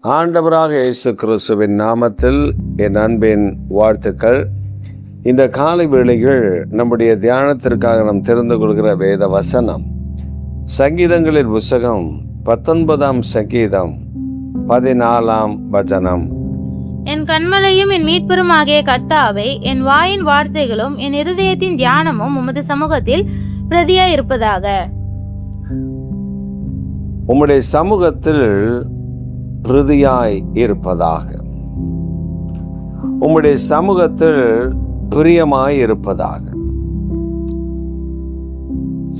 ஆண்டவராக இயேசு கிறிஸ்துவின் நாமத்தில் என் அன்பின் வாழ்த்துக்கள். இந்த காலை வேளையில் நம்முடைய தியானத்திற்காக நாம் தெரிந்து கொள்கிற வேத வசனம் சங்கீதங்களின் புத்தகம் 19ஆம் சங்கீதம் 14ஆம் வசனம். என் கண்மலையும் என் மீட்பரும் ஆகிய கர்த்தாவே, என் வாயின் வார்த்தைகளும் என் இருதயத்தின் தியானமும் உமது சமூகத்தில் பிரதியாய் இருப்பதாக. உம்முடைய சமூகத்தில் பிரதியாய் இருப்பதாக, உம்முடைய சமூகத்தில் பிரியமாய் இருப்பதாக.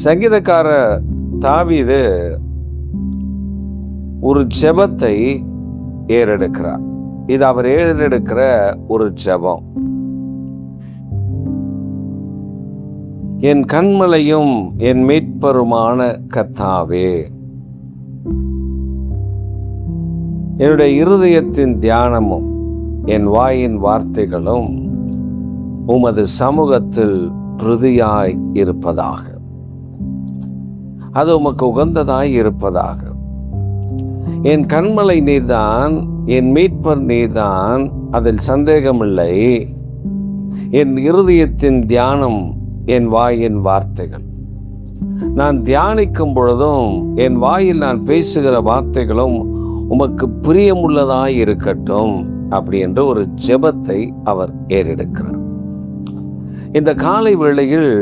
சங்கீதக்கார தாவீது ஒரு ஜெபத்தை ஏறெடுக்கிறார். இது அவர் ஏறெடுக்கிற ஒரு ஜெபம். என் கண்மலையும் என் மீட்பருமான கர்த்தாவே, என்னுடைய இருதயத்தின் தியானமும் என் வாயின் வார்த்தைகளும் உமது சமூகத்தில் பிரதியாய் இருப்பதாக, அது உமக்கு உகந்ததாய் இருப்பதாக. என் கண்மலை நீர்தான், என் மீட்பர் நீர்தான், அதில் சந்தேகமில்லை. என் இருதயத்தின் தியானம் என் வாயின் வார்த்தைகள். நான் தியானிக்கும் பொழுதும் என் வாயில் நான் பேசுகிற வார்த்தைகளும் உமக்கு பிரியமுள்ளதாய் இருக்கட்டும் அப்படி என்ற ஒரு ஜெபத்தை அவர் ஏறெடுக்கிறார். இந்த காலை வேளையில்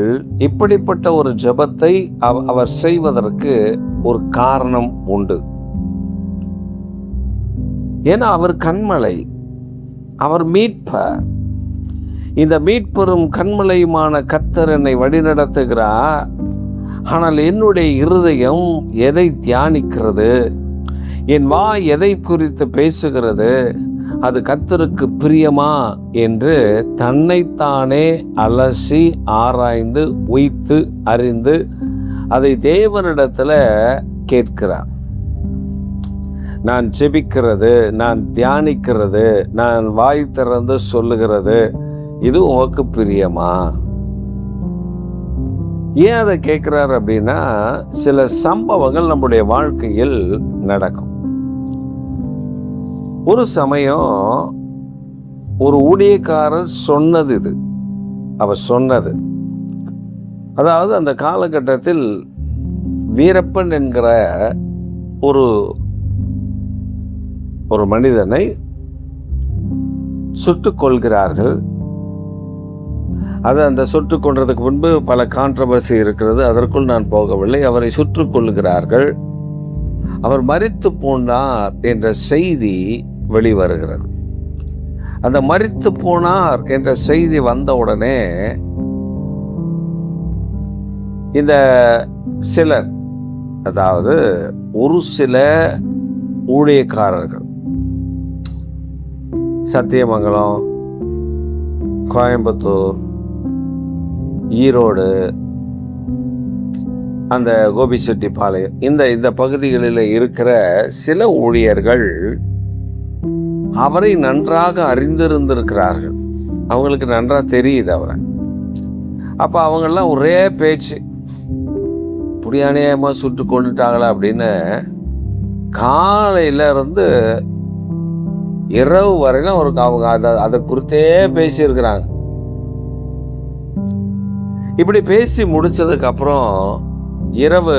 இப்படிப்பட்ட ஒரு ஜெபத்தை அவர் செய்வதற்கு ஒரு காரணம் உண்டு. ஏன்னா அவர் கண்மலை, அவர் மீட்பர். இந்த மீட்பரும் கண்மலையுமான கர்த்தர் என்னை வழிநடத்துகிறார். ஆனால் என்னுடைய இருதயம் எதை தியானிக்கிறது, என் வாய் எதை குறித்து பேசுகிறது, அது கர்த்தருக்கு பிரியமா என்று தன்னைத்தானே அலசி ஆராய்ந்து உய்த்து அறிந்து அதை தேவனிடத்துல கேட்கிறார். நான் ஜெபிக்கிறது, நான் தியானிக்கிறது, நான் வாய் திறந்து சொல்லுகிறது, இது உனக்கு பிரியமா? ஏன் அதை கேட்கிறார் அப்படின்னா, சில சம்பவங்கள் நம்முடைய வாழ்க்கையில் நடக்கும். ஒரு சமயம் ஒரு ஊழியக்காரர் சொன்னது, இது அவர் சொன்னது, அதாவது அந்த காலகட்டத்தில் வீரப்பன் என்கிற ஒரு மனிதனை சுட்டுக் கொள்கிறார்கள். அது அந்த சுட்டுக் கொன்றதுக்கு முன்பு பல கான்ட்ரவர்சி இருக்கிறது, அதற்குள் நான் போகவில்லை. அவரை சுட்டுக் கொள்கிறார்கள். அவர் மரித்து போனார் என்ற செய்தி வெளிவருகிறது. அந்த மரித்து போனார் என்ற செய்தி வந்தவுடனே இந்த சிலர், அதாவது ஒரு சில ஊழியக்காரர்கள் சத்தியமங்கலம், கோயம்புத்தூர், ஈரோடு, அந்த கோபிச்செட்டிப்பாளையம், இந்த பகுதிகளில் இருக்கிற சில ஊழியர்கள் அவரை நன்றாக அறிந்திருந்திருக்கிறார்கள். அவங்களுக்கு நன்றாக தெரியுது அவரை. அப்போ அவங்கெல்லாம் ஒரே பேச்சு, இப்படி அநியாயமாக சுட்டு கொண்டுட்டாங்களா அப்படின்னு காலையில இருந்து இரவு வரையிலும் அவங்க அதை குறித்தே பேசியிருக்கிறாங்க. இப்படி பேசி முடிச்சதுக்கு அப்புறம் இரவு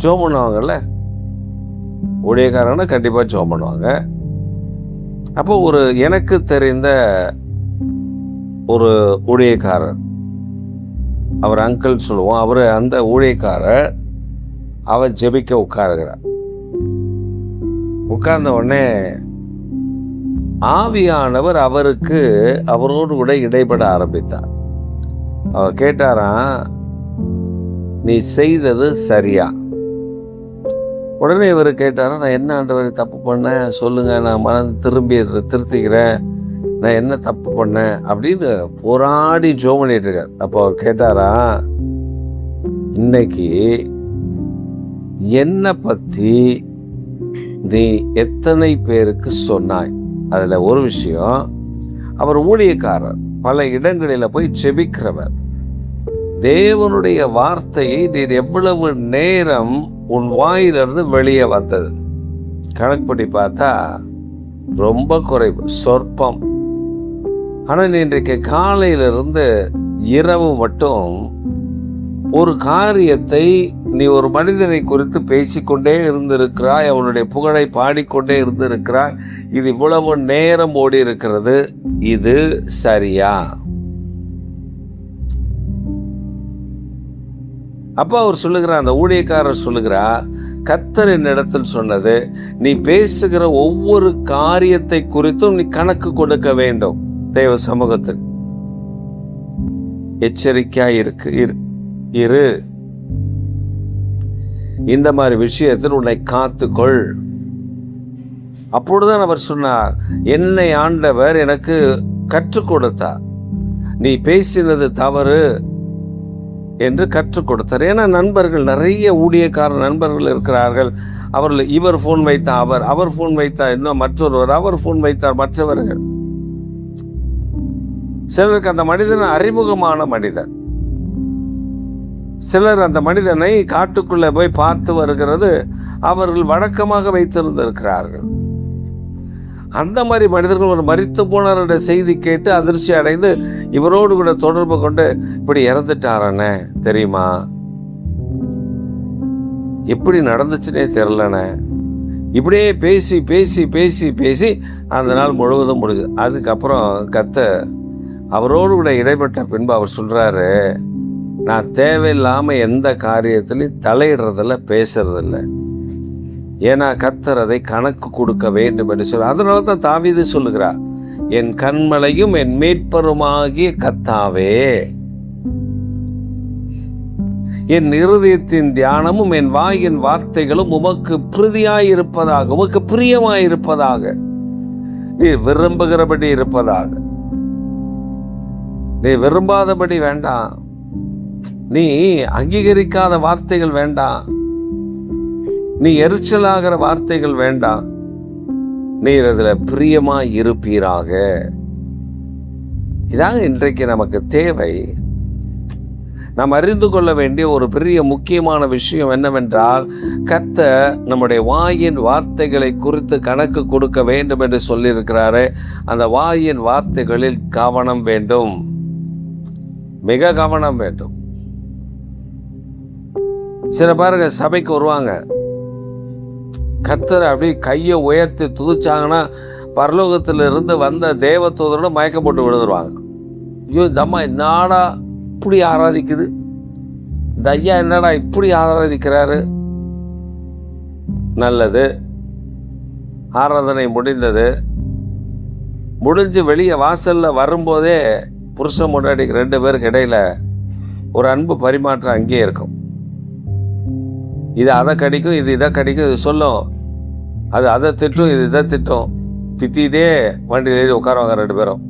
ஜெபம் பண்ணுவாங்கல்ல, ஊழியக்காரங்கன்னா கண்டிப்பாக ஜெபம் பண்ணுவாங்க. அப்போ எனக்கு தெரிந்த ஒரு ஊழியக்காரர், அவர் அங்கிள் சொல்லுவோம், அவர் அந்த ஊழியக்காரர் அவர் ஜெபிக்க உட்காருகிறார். உட்கார்ந்த உடனே ஆவியானவர் அவரோடு கூட இடைப்பட ஆரம்பித்தார். அவர் கேட்டாராம், நீ செய்தது சரியா? உடனே இவர் கேட்டாரா, நான் என்ன ஆண்டவரை தப்பு பண்ணேன் சொல்லுங்க, நான் மனம் திருத்திக்கிறேன், நான் என்ன தப்பு பண்ணேன் அப்படின்னு போராடி ஜெபம் பண்ணிட்டு இருக்கார். அப்போ அவர் கேட்டாரா, இன்னைக்கு என்னை பற்றி நீ எத்தனை பேருக்கு சொன்னாய்? அதில் ஒரு விஷயம், அவர் ஊழியக்காரர், பல இடங்களில் போய் ஜெபிக்கிறவர். தேவனுடைய வார்த்தையை நீர் எவ்வளவு நேரம் உன் வாயிலிருந்து வெளியே வந்தது? கணக்குப்படி பார்த்தா ரொம்ப குறைவு, சொற்பம். ஆனால் நீ இன்றைக்கு காலையிலிருந்து இரவு மட்டும் ஒரு காரியத்தை நீ ஒரு மனிதனை குறித்து பேசிக்கொண்டே இருந்திருக்கிறாய், அவனுடைய புகழை பாடிக்கொண்டே இருந்திருக்கிறாய். இது இவ்வளவு நேரம் ஓடி இருக்கிறது, இது சரியா? அப்போ அவர் சொல்லுகிறார், அந்த ஊழியக்காரர் சொல்லுகிறார், கர்த்தர் என்னிடத்தில் சொன்னது, நீ பேசுகிற ஒவ்வொரு காரியத்தை குறித்தும் நீ கணக்கு கொடுக்க வேண்டும். தேவ சமூகத்தில் எச்சரிக்கையாய் இரு. இந்த மாதிரி விஷயத்தில் உன்னை காத்துக்கொள். அப்பொழுதுதான் அவர் சொன்னார், என்னை ஆண்டவர் எனக்கு கற்றுக் கொடுத்தார், நீ பேசினது தவறு என்று கற்றுக் கொடுத்தார். ஏன்னா நண்பர்கள், நிறைய ஊழியக்கார நண்பர்கள் இருக்கிறார்கள். அவர்கள் இவர் ஃபோன் வைத்தார், அவர் ஃபோன் வைத்தார், இன்னும் மற்றொருவர் அவர் ஃபோன் வைத்தார், மற்றவர்கள். சிலருக்கு அந்த மனிதன் அறிமுகமான மனிதன், சிலர் அந்த மனிதனை காட்டுக்குள்ளே போய் பார்த்து வருகிறது அவர்கள் வழக்கமாக வைத்திருந்திருக்கிறார்கள். அந்த மாதிரி மனிதர்கள் ஒரு மரித்து போனவருடைய செய்தி கேட்டு அதிர்ச்சி அடைந்து இவரோடு கூட தொடர்பு கொண்டு, இப்படி இறந்துட்டாரண்ணே தெரியுமா, எப்படி நடந்துச்சுன்னே தெரிலண்ணே, இப்படியே பேசி பேசி பேசி பேசி அந்த நாள் முழுவதும் முடிஞ்சது. அதுக்கப்புறம் கர்த்தர் அவரோடு கூட இடைப்பட்ட பின்பு அவர் சொல்கிறாரு, நான் தேவையில்லாமல் எந்த காரியத்திலையும் தலையிடுறதில்ல, பேசுறதில்ல. ஏன்னா கர்த்தர் அதை கணக்கு கொடுக்க வேண்டும் என்று சொல்ல. அதனால தான் தாவீது சொல்லுகிறார், என் கண்மலையும் என் மீட்பருமாகிய கர்த்தாவே, என் இருதயத்தின் தியானமும் என் வாயின் வார்த்தைகளும் உமக்கு பிரதியாயிருப்பதாக, உமக்கு பிரியமாயிருப்பதாக, நீ விரும்புகிறபடி இருப்பதாக. நீ விரும்பாதபடி வேண்டாம், நீ அங்கீகரிக்காத வார்த்தைகள் வேண்டாம், நீ எரிச்சலாகிற வார்த்தைகள் வேண்டாம், நீர் அதில் பிரியமாய் இருப்பீராக. இதாங்க இன்றைக்கு நமக்கு தேவை. நாம் அறிந்து கொள்ள வேண்டிய ஒரு பெரிய முக்கியமான விஷயம் என்னவென்றால், கர்த்தர் நம்முடைய வாயின் வார்த்தைகளை குறித்து கணக்கு கொடுக்க வேண்டும் என்று சொல்லியிருக்கிறாரு. அந்த வாயின் வார்த்தைகளில் கவனம் வேண்டும், மிக கவனம் வேண்டும். சில பாருங்க, சபைக்கு வருவாங்க, கர்த்தரை அப்படி கையை உயர்த்தி துதிச்சாங்கன்னா பரலோகத்திலிருந்து வந்த தேவதூதரோட மயக்கம் போட்டு விழுந்துருவாங்க. ஐயோ, இந்த அம்மா என்னடா இப்படி ஆராதிக்குது, இந்த ஐயா என்னடா இப்படி ஆராதிக்கிறாரு. நல்லது, ஆராதனை முடிஞ்சு வெளியே வாசலில் வரும்போதே புருஷன் முன்னாடிக்கு 2 பேருக்கு இடையில ஒரு அன்பு பரிமாற்றம் அங்கேயே இருக்கும். இது அதை கடிக்கும், இது இதை கடிக்கும், இது சொல்லும், அது அதை திட்டும், இது இதை திட்டும். திட்டிகிட்டே வண்டியில் ஏறி உட்காருவாங்க 2 பேரும்.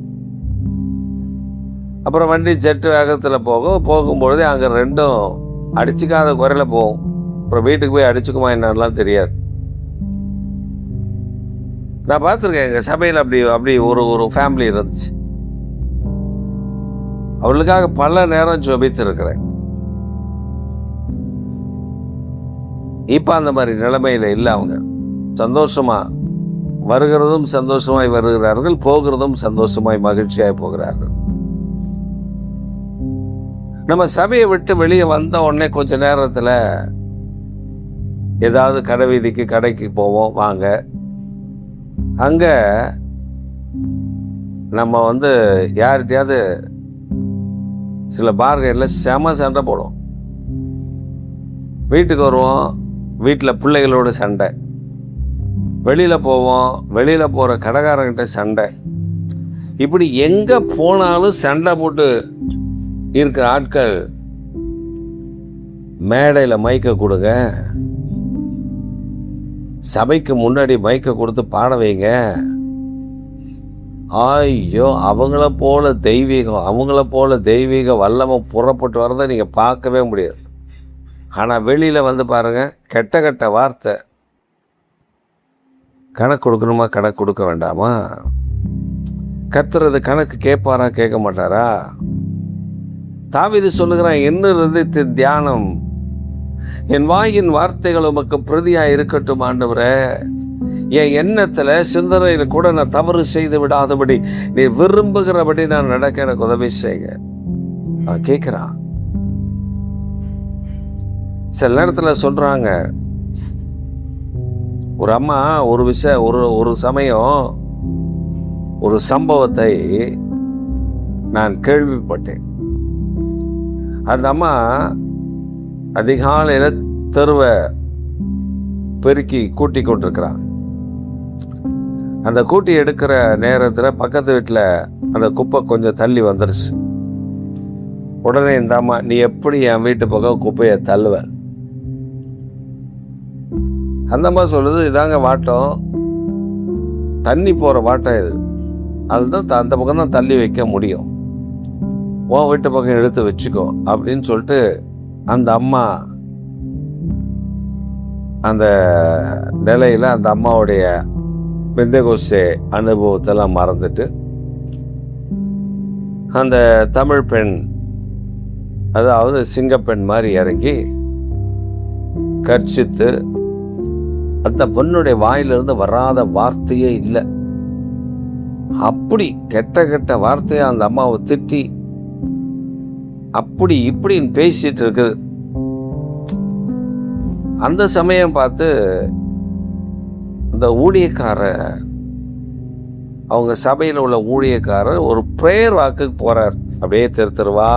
அப்புறம் வண்டி ஜெட்டு வேகத்தில் போகும்பொழுதே அங்கே 2ம் அடிச்சுக்காத குறையில் போகும். அப்புறம் வீட்டுக்கு போய் அடிச்சுக்குமா என்னலாம் தெரியாது. நான் பார்த்துருக்கேன், எங்கள் சபையில் அப்படி ஒரு ஃபேமிலி இருந்துச்சு. அவளுக்காக பல நேரம் ஜெபித்திருக்கிறேன். இப்போ அந்த மாதிரி நிலைமையில் இல்லை. அவங்க சந்தோஷமாக வருகிறதும் சந்தோஷமாய் வருகிறார்கள், போகிறதும் சந்தோஷமாய் மகிழ்ச்சியாய் போகிறார்கள். நம்ம சபையை விட்டு வெளியே வந்த உடனே கொஞ்ச நேரத்தில் ஏதாவது கடை வீதிக்கு கடைக்கு போவோம், வாங்க. அங்கே நம்ம யார்கிட்டையாவது சில பார்களில் செம சண்டை போடுவோம். வீட்டுக்கு வருவோம், வீட்டில் பிள்ளைகளோட சண்டை. வெளியில் போவோம், வெளியில் போகிற கடைக்காரங்கிட்ட சண்டை. இப்படி எங்கே போனாலும் சண்டை போட்டு இருக்கிற ஆட்கள் மேடையில் மைக்க கொடுங்க, சபைக்கு முன்னாடி மைக்க கொடுத்து பாட வைங்க. ஐயோ, அவங்கள போல தெய்வீக வல்லமை புறப்பட்டு வரதை நீங்கள் பார்க்கவே முடியாது. ஆனால் வெளியில் பாருங்கள், கெட்ட வார்த்தை. கணக்கு கொடுக்கணுமா, கணக்கு கொடுக்க வேண்டாமா? கர்த்தர் கணக்கு கேட்பாரா, கேட்க மாட்டாரா? தாவீது சொல்லுகிறான், என் இருதயத்தின் தியானம், என் வாயின் வார்த்தைகள் உமக்கு பிரதியாக இருக்கட்டும் ஆண்டவரே. என் எண்ணத்தில் சிந்தனையில் கூட நான் தவறு செய்து விடாதபடி நீ விரும்புகிறபடி நான் நடக்க எனக்கு உதவி செய்யுங்க. அவன் கேட்குறான். சில நேரத்தில் சொல்றாங்க, ஒரு அம்மா ஒரு சமயம் ஒரு சம்பவத்தை நான் கேள்விப்பட்டேன். அந்த அம்மா அதிகாலையில் தெருவை பெருக்கி கூட்டி கொண்டிருக்கிறாங்க. அந்த கூட்டி எடுக்கிற நேரத்தில் பக்கத்து வீட்டில் அந்த குப்பை கொஞ்சம் தள்ளி வந்துருச்சு. உடனே இந்த அம்மா, நீ எப்படி என் வீட்டு பக்கம் குப்பையை தள்ளுவ? அந்த அம்மா சொல்லுது, இதாங்க வாட்டம், தண்ணி போகிற வாட்டம் இது, அதுதான் அந்த பக்கம் தான் தள்ளி வைக்க முடியும், உன் வீட்டு பக்கம் எடுத்து வச்சுக்கோ அப்படின்னு சொல்லிட்டு அந்த அம்மா அந்த நிலையில் அந்த அம்மாவுடைய பெந்தகோஸ்தே அனுபவத்தெல்லாம் மறந்துட்டு அந்த தமிழ் பெண், அதாவது சிங்கப்பெண் மாதிரி இறங்கி கர்ச்சித்து, அந்த பொண்ணுடைய வாயிலிருந்து வராத வார்த்தையே இல்லை. அப்படி கெட்ட வார்த்தையை அந்த அம்மாவை திட்டி அப்படி இப்படின்னு பேசிட்டு இருக்குது. அந்த சமயம் பார்த்து இந்த ஊழியக்காரர், அவங்க சபையில் உள்ள ஊழியக்காரர் ஒரு ப்ரேயர் வாக்குக்கு போகிறார். அப்படியே தெருவா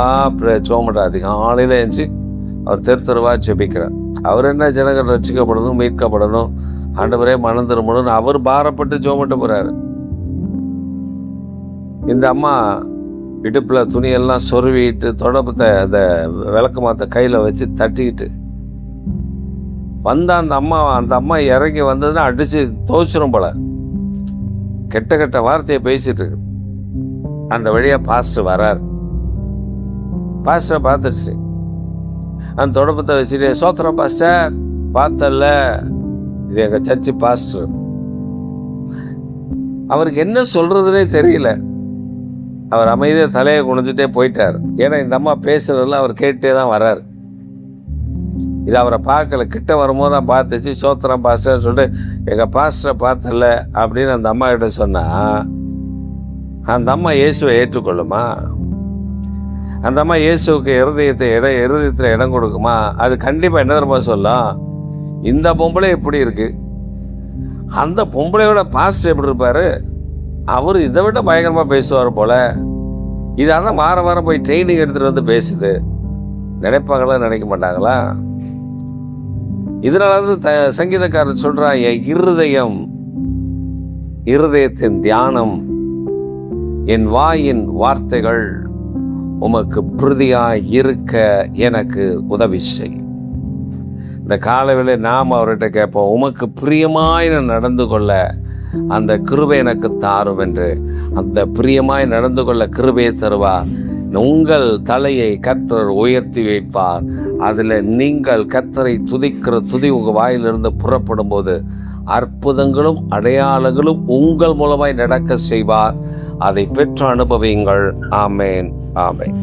சோமட அதிகாலையில் எழுந்துச்சு அவர் தெருவா ஜெபிக்கிறார். அவர் என்ன, ஜனங்கள் ரட்சிக்கப்படணும், மீட்கப்படணும், ஆண்டவரே மனம் திரும்பணும், அவர் பாரப்பட்டு ஜோமட்டு போகிறாரு. இந்த அம்மா இடுப்பில் துணியெல்லாம் சொருவிட்டு தொடப்பத்தை அந்த விளக்கு மாற்ற கையில் வச்சு தட்டிக்கிட்டு வந்தால் அந்த அம்மா இறங்கி வந்ததுன்னா அடித்து துவைச்சிரும் போல. கெட்ட வார்த்தையை பேசிட்டு இருக்கு. அந்த வழியாக பாஸ்டர் வரார். பாஸ்டரை பார்த்துருச்சு. அந்த தொடப்பத்தை வச்சுட்டு, சோத்திரம் பாஸ்டர், பார்த்தல, இது எங்கள் சர்ச்சு பாஸ்டர். அவருக்கு என்ன சொல்கிறதுனே தெரியல. அவர் அமைதியாக தலையை குனிஞ்சிட்டே போயிட்டார். ஏன்னா இந்த அம்மா பேசுறதெல்லாம் அவர் கேட்டே தான் வர்றார். இது அவரை பார்க்கல, கிட்ட வரும்போது தான் பார்த்துச்சு. சோத்திரம் பாஸ்டர் சொல்லிட்டு, எங்கள் பாஸ்டரை பார்த்தல அப்படின்னு அந்த அம்மா கிட்ட சொன்னால் அந்த அம்மா இயேசுவை ஏற்றுக்கொள்ளுமா? அந்த அம்மா இயேசுவுக்கு இருதயத்தில் இடம் கொடுக்குமா? அது கண்டிப்பாக என்ன தெரியுமா சொல்லும், இந்த பொம்பளை எப்படி இருக்கு, அந்த பொம்பளையோட பாஸ்டர் எப்படி இருப்பார், அவர் இதை விட பயங்கரமாக பேசுவார் போல, இதான வாரம் போய் ட்ரைனிங் எடுத்துகிட்டு வந்து பேசுது நினைப்பாங்களா, நினைக்க மாட்டாங்களா? இதனால சங்கீதக்காரன் சொல்கிறான், என் இருதயத்தின் தியானம், என் வாயின் வார்த்தைகள் உமக்கு பிரதியாய் இருக்க எனக்கு உதவி செய். இந்த காலவேளை நாம் அவர்கிட்ட கேட்போம், உமக்கு பிரியமாய் நடந்து கொள்ள அந்த கிருபை எனக்கு தாரும் என்று. அந்த பிரியமாய் நடந்து கொள்ள கிருபையை தருவார். உங்கள் தலையை கர்த்தர் உயர்த்தி வைப்பார். அதில் நீங்கள் கர்த்தரை துதிக்கிற துதி உங்கள் வாயிலிருந்து புறப்படும் போது அற்புதங்களும் அடையாளங்களும் உங்கள் மூலமாய் நடக்க செய்வார். அதை பெற்று அனுபவியுங்கள். ஆமேன், ஆமேன்.